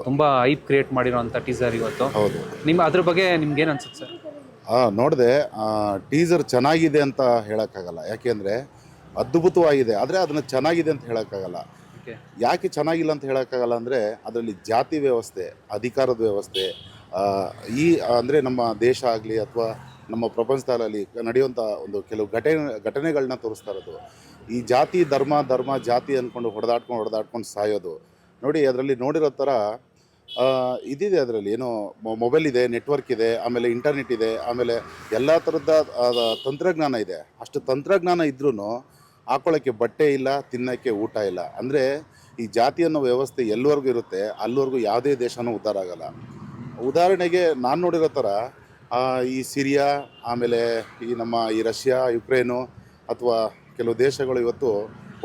ತುಂಬಾ hype create ಮಾಡಿರೋಂಥ teaser ಇವತ್ತು. ಹೌದು. ಅದ್ರ ಬಗ್ಗೆ ನಿಮ್ಗೆ ಏನು ಅನ್ಸುತ್ತೆ ಸರ್? ನೋಡಿದೆ, ಟೀಸರ್ ಚೆನ್ನಾಗಿದೆ ಅಂತ ಹೇಳೋಕ್ಕಾಗಲ್ಲ, ಯಾಕೆಂದರೆ ಅದ್ಭುತವಾಗಿದೆ, ಆದರೆ ಅದನ್ನು ಚೆನ್ನಾಗಿದೆ ಅಂತ ಹೇಳೋಕ್ಕಾಗಲ್ಲ. ಯಾಕೆ ಚೆನ್ನಾಗಿಲ್ಲ ಅಂತ ಹೇಳೋಕ್ಕಾಗಲ್ಲ ಅಂದರೆ ಅದರಲ್ಲಿ ಜಾತಿ ವ್ಯವಸ್ಥೆ, ಅಧಿಕಾರದ ವ್ಯವಸ್ಥೆ, ಈ ಅಂದರೆ ನಮ್ಮ ದೇಶ ಆಗಲಿ ಅಥವಾ ನಮ್ಮ ಪ್ರಪಂಚದಲ್ಲಿ ನಡೆಯುವಂಥ ಒಂದು ಕೆಲವು ಘಟನೆಗಳನ್ನ ತೋರಿಸ್ತಾ ಇರೋದು. ಈ ಜಾತಿ ಧರ್ಮ ಜಾತಿ ಅಂದ್ಕೊಂಡು ಹೊಡೆದಾಡ್ಕೊಂಡು ಸಾಯೋದು ನೋಡಿ. ಅದರಲ್ಲಿ ನೋಡಿರೋ ಥರ ಇದಿದೆ, ಅದರಲ್ಲಿ ಏನೋ ಮೊಬೈಲ್ ಇದೆ, ನೆಟ್ವರ್ಕ್ ಇದೆ, ಆಮೇಲೆ ಇಂಟರ್ನೆಟ್ ಇದೆ, ಆಮೇಲೆ ಎಲ್ಲ ಥರದ ತಂತ್ರಜ್ಞಾನ ಇದೆ. ಅಷ್ಟು ತಂತ್ರಜ್ಞಾನ ಇದ್ರೂ ಹಾಕೊಳ್ಳೋಕ್ಕೆ ಬಟ್ಟೆ ಇಲ್ಲ, ತಿನ್ನೋಕ್ಕೆ ಊಟ ಇಲ್ಲ. ಅಂದರೆ ಈ ಜಾತಿ ಅನ್ನೋ ವ್ಯವಸ್ಥೆ ಎಲ್ಲಿವರೆಗೂ ಇರುತ್ತೆ ಅಲ್ಲಿವರೆಗೂ ಯಾವುದೇ ದೇಶನೂ ಉದ್ಧಾರ ಆಗಲ್ಲ. ಉದಾಹರಣೆಗೆ ನಾನು ನೋಡಿರೋ ಥರ ಈ ಸಿರಿಯಾ, ಆಮೇಲೆ ಈ ರಷ್ಯಾ, ಯುಕ್ರೇನು ಅಥವಾ ಕೆಲವು ದೇಶಗಳು ಇವತ್ತು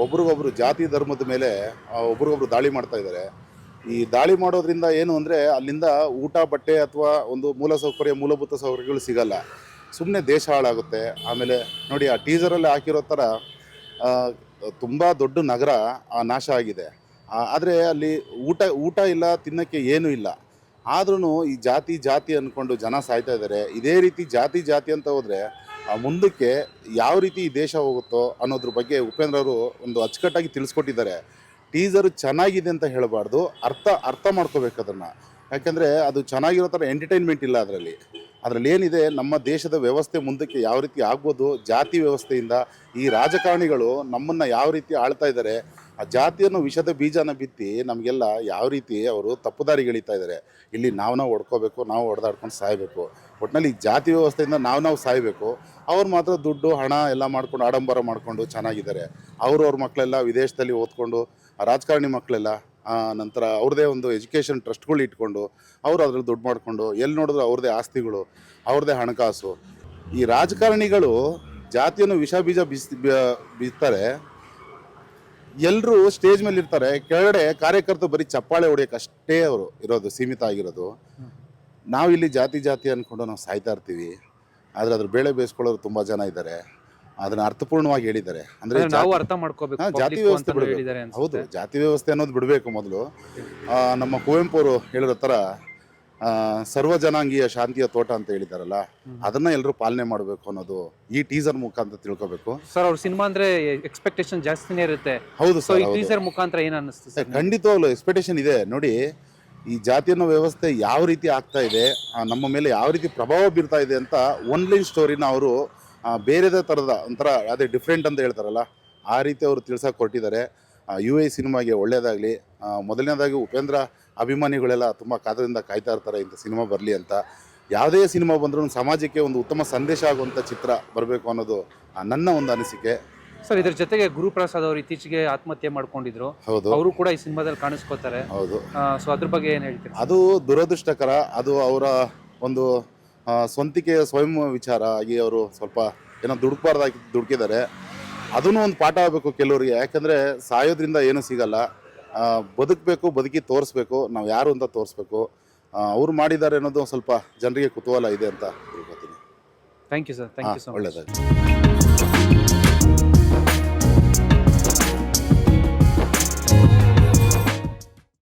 ಒಬ್ರಿಗೊಬ್ರು ಜಾತಿ ಧರ್ಮದ ಮೇಲೆ ಒಬ್ರಿಗೊಬ್ರು ದಾಳಿ ಮಾಡ್ತಾ ಇದ್ದಾರೆ. ಈ ದಾಳಿ ಮಾಡೋದ್ರಿಂದ ಏನು ಅಂದರೆ ಅಲ್ಲಿಂದ ಊಟ, ಬಟ್ಟೆ ಅಥವಾ ಒಂದು ಮೂಲಭೂತ ಸೌಕರ್ಯಗಳು ಸಿಗಲ್ಲ. ಸುಮ್ಮನೆ ದೇಶ ಹಾಳಾಗುತ್ತೆ. ಆಮೇಲೆ ನೋಡಿ, ಆ ಟೀಸರಲ್ಲಿ ಹಾಕಿರೋ ಥರ ತುಂಬ ದೊಡ್ಡ ನಗರ ನಾಶ ಆಗಿದೆ. ಆದರೆ ಅಲ್ಲಿ ಊಟ ಇಲ್ಲ, ತಿನ್ನೋಕ್ಕೆ ಏನೂ ಇಲ್ಲ. ಆದ್ರೂ ಈ ಜಾತಿ ಅಂದ್ಕೊಂಡು ಜನ ಸಾಯ್ತಾ ಇದ್ದಾರೆ. ಇದೇ ರೀತಿ ಜಾತಿ ಅಂತ ಹೋದರೆ ಮುಂದಕ್ಕೆ ಯಾವ ರೀತಿ ಈ ದೇಶ ಹೋಗುತ್ತೋ ಅನ್ನೋದ್ರ ಬಗ್ಗೆ ಉಪೇಂದ್ರ ಅವರು ಒಂದು ಅಚ್ಚುಕಟ್ಟಾಗಿ ತಿಳಿಸ್ಕೊಟ್ಟಿದ್ದಾರೆ. ಟೀಸರು ಚೆನ್ನಾಗಿದೆ ಅಂತ ಹೇಳಬಾರ್ದು, ಅರ್ಥ ಮಾಡ್ಕೋಬೇಕು ಅದನ್ನು. ಯಾಕೆಂದರೆ ಅದು ಚೆನ್ನಾಗಿರೋ ಥರ ಎಂಟರ್ಟೈನ್ಮೆಂಟ್ ಇಲ್ಲ ಅದರಲ್ಲಿ ಏನಿದೆ, ನಮ್ಮ ದೇಶದ ವ್ಯವಸ್ಥೆ ಮುಂದಕ್ಕೆ ಯಾವ ರೀತಿ ಆಗ್ಬೋದು, ಜಾತಿ ವ್ಯವಸ್ಥೆಯಿಂದ ಈ ರಾಜಕಾರಣಿಗಳು ನಮ್ಮನ್ನು ಯಾವ ರೀತಿ ಆಳ್ತಾ ಇದ್ದಾರೆ, ಆ ಜಾತಿಯನ್ನು ವಿಷದ ಬೀಜನ ಬಿತ್ತಿ ನಮಗೆಲ್ಲ ಯಾವ ರೀತಿ ಅವರು ತಪ್ಪುದಾರಿಗಳಿತಾ ಇದ್ದಾರೆ. ಇಲ್ಲಿ ನಾವು ಹೊಡ್ಕೋಬೇಕು, ನಾವು ಹೊಡೆದಾಡ್ಕೊಂಡು ಸಾಯಬೇಕು. ಒಟ್ಟಿನಲ್ಲಿ ಜಾತಿ ವ್ಯವಸ್ಥೆಯಿಂದ ನಾವು ಸಾಯಬೇಕು. ಅವ್ರು ಮಾತ್ರ ದುಡ್ಡು, ಹಣ ಎಲ್ಲ ಮಾಡ್ಕೊಂಡು ಆಡಂಬರ ಮಾಡಿಕೊಂಡು ಚೆನ್ನಾಗಿದ್ದಾರೆ. ಅವ್ರ ಮಕ್ಕಳೆಲ್ಲ ವಿದೇಶದಲ್ಲಿ ಓದ್ಕೊಂಡು, ರಾಜಕಾರಣಿ ಮಕ್ಕಳೆಲ್ಲ ನಂತರ ಅವ್ರದ್ದೇ ಒಂದು ಎಜುಕೇಷನ್ ಟ್ರಸ್ಟ್ಗಳು ಇಟ್ಕೊಂಡು ಅವರು ಅದ್ರಲ್ಲಿ ದುಡ್ಡು ಮಾಡಿಕೊಂಡು ಎಲ್ಲಿ ನೋಡಿದ್ರು ಅವ್ರದ್ದೇ ಆಸ್ತಿಗಳು, ಅವ್ರದ್ದೇ ಹಣಕಾಸು. ಈ ರಾಜಕಾರಣಿಗಳು ಜಾತಿಯನ್ನು ವಿಷ ಬೀಜ ಬೀಸ್ತಾರೆ. ಎಲ್ಲರೂ ಸ್ಟೇಜ್ ಮೇಲೆ ಇರ್ತಾರೆ, ಕೆಳಗಡೆ ಕಾರ್ಯಕರ್ತರು ಬರೀ ಚಪ್ಪಾಳೆ ಹೊಡೆಯೋಕ್ಕಷ್ಟೇ ಅವರು ಇರೋದು, ಸೀಮಿತ ಆಗಿರೋದು. ನಾವಿಲ್ಲಿ ಜಾತಿ ಅಂದ್ಕೊಂಡು ನಾವು ಸಾಯ್ತಾ ಇರ್ತೀವಿ. ಆದರೆ ಅದ್ರ ಬೇಳೆ ಬೇಯಿಸ್ಕೊಳ್ಳೋರು ತುಂಬ ಜನ ಇದ್ದಾರೆ. ಅದನ್ನ ಅರ್ಥಪೂರ್ಣವಾಗಿ ಹೇಳಿದ್ದಾರೆ. ಅಂದರೆ ಜಾತಿ ವ್ಯವಸ್ಥೆ ಬಿಡಬೇಕು. ಹೌದು, ಜಾತಿ ವ್ಯವಸ್ಥೆ ಅನ್ನೋದು ಬಿಡಬೇಕು ಮೊದಲು. ನಮ್ಮ ಕುವೆಂಪು ಅವರು ಹೇಳಿರೋ ಥರ ಸರ್ವ ಜನಾಂಗೀಯ ಶಾಂತಿಯ ತೋಟ ಅಂತ ಹೇಳಿದಾರಲ್ಲ, ಅದನ್ನ ಎಲ್ಲರೂ ಪಾಲನೆ ಮಾಡಬೇಕು ಅನ್ನೋದು ಈ ಟೀಸರ್ ಮುಖಾಂತರ ತಿಳ್ಕೊಬೇಕು. ಸರ್, ಅವ್ರ ಸಿನಿಮಾ ಅಂದ್ರೆ ಎಕ್ಸ್ಪೆಕ್ಟೇಷನ್ ಜಾಸ್ತಿನೇ ಇರುತ್ತೆ. ಹೌದು ಸರ್, ಈ ಟೀಸರ್ ಮುಖಾಂತರ ಏನು ಅನ್ನಿಸ್ತು? ಖಂಡಿತವಾಗ್ಲೂ ಎಕ್ಸ್ಪೆಕ್ಟೇಷನ್ ಇದೆ. ನೋಡಿ, ಈ ಜಾತಿ ಅನ್ನೋ ವ್ಯವಸ್ಥೆ ಯಾವ ರೀತಿ ಆಗ್ತಾ ಇದೆ, ನಮ್ಮ ಮೇಲೆ ಯಾವ ರೀತಿ ಪ್ರಭಾವ ಬೀರ್ತಾ ಇದೆ ಅಂತ ಒನ್ಲೈನ್ ಸ್ಟೋರಿನ ಅವರು ಬೇರೆದೇ ಥರದ ಒಂಥರ ಅದೇ ಡಿಫ್ರೆಂಟ್ ಅಂತ ಹೇಳ್ತಾರಲ್ಲ, ಆ ರೀತಿ ಅವರು ತಿಳ್ಸಕ್ಕೆ ಕೊಟ್ಟಿದ್ದಾರೆ. UA ಸಿನಿಮಾಗೆ ಒಳ್ಳೆಯದಾಗಲಿ. ಮೊದಲನೇದಾಗಿ ಉಪೇಂದ್ರ ಅಭಿಮಾನಿಗಳೆಲ್ಲ ತುಂಬ ಕಾತರದಿಂದ ಕಾಯ್ತಾ ಇರ್ತಾರೆ ಇಂಥ ಸಿನಿಮಾ ಬರಲಿ ಅಂತ. ಯಾವುದೇ ಸಿನಿಮಾ ಬಂದರೂ ಸಮಾಜಕ್ಕೆ ಒಂದು ಉತ್ತಮ ಸಂದೇಶ ಆಗುವಂಥ ಚಿತ್ರ ಬರಬೇಕು ಅನ್ನೋದು ನನ್ನ ಒಂದು ಅನಿಸಿಕೆ. ಸರ್, ಇದ್ರ ಜೊತೆಗೆ ಗುರುಪ್ರಸಾದ್ ಅವರು ಇತ್ತೀಚೆಗೆ ಆತ್ಮಹತ್ಯೆ ಮಾಡ್ಕೊಂಡಿದ್ರು. ಹೌದು, ಅವರು ಕೂಡ ಈ ಸಿನಿಮಾದಲ್ಲಿ ಕಾಣಿಸ್ಕೋತಾರೆ. ಹೌದು. ಸೊ ಅದ್ರ ಬಗ್ಗೆ ಏನು ಹೇಳ್ತೀರಿ? ಅದು ದುರದೃಷ್ಟಕರ. ಅದು ಅವರ ಒಂದು ಸ್ವಂತಿಕೆಯ ಸ್ವಯಂ ವಿಚಾರ ಆಗಿ ಅವರು ಸ್ವಲ್ಪ ಏನೋ ದುಡುಕಿದ್ದಾರೆ. ಅದನ್ನು ಒಂದು ಪಾಠ ಆಗಬೇಕು ಕೆಲವರಿಗೆ. ಯಾಕಂದರೆ ಸಾಯೋದ್ರಿಂದ ಏನೂ ಸಿಗಲ್ಲ. ಬದುಕಬೇಕು, ಬದುಕಿ ತೋರಿಸ್ಬೇಕು, ನಾವು ಯಾರು ಅಂತ ತೋರಿಸ್ಬೇಕು. ಅವ್ರು ಮಾಡಿದ್ದಾರೆ ಅನ್ನೋದು ಸ್ವಲ್ಪ ಜನರಿಗೆ ಕುತೂಹಲ ಇದೆ ಅಂತ ತಿಳ್ಕೊತೀನಿ. Thank you sir, thank you so much. ಒಳ್ಳೆಯದಾಗಿ.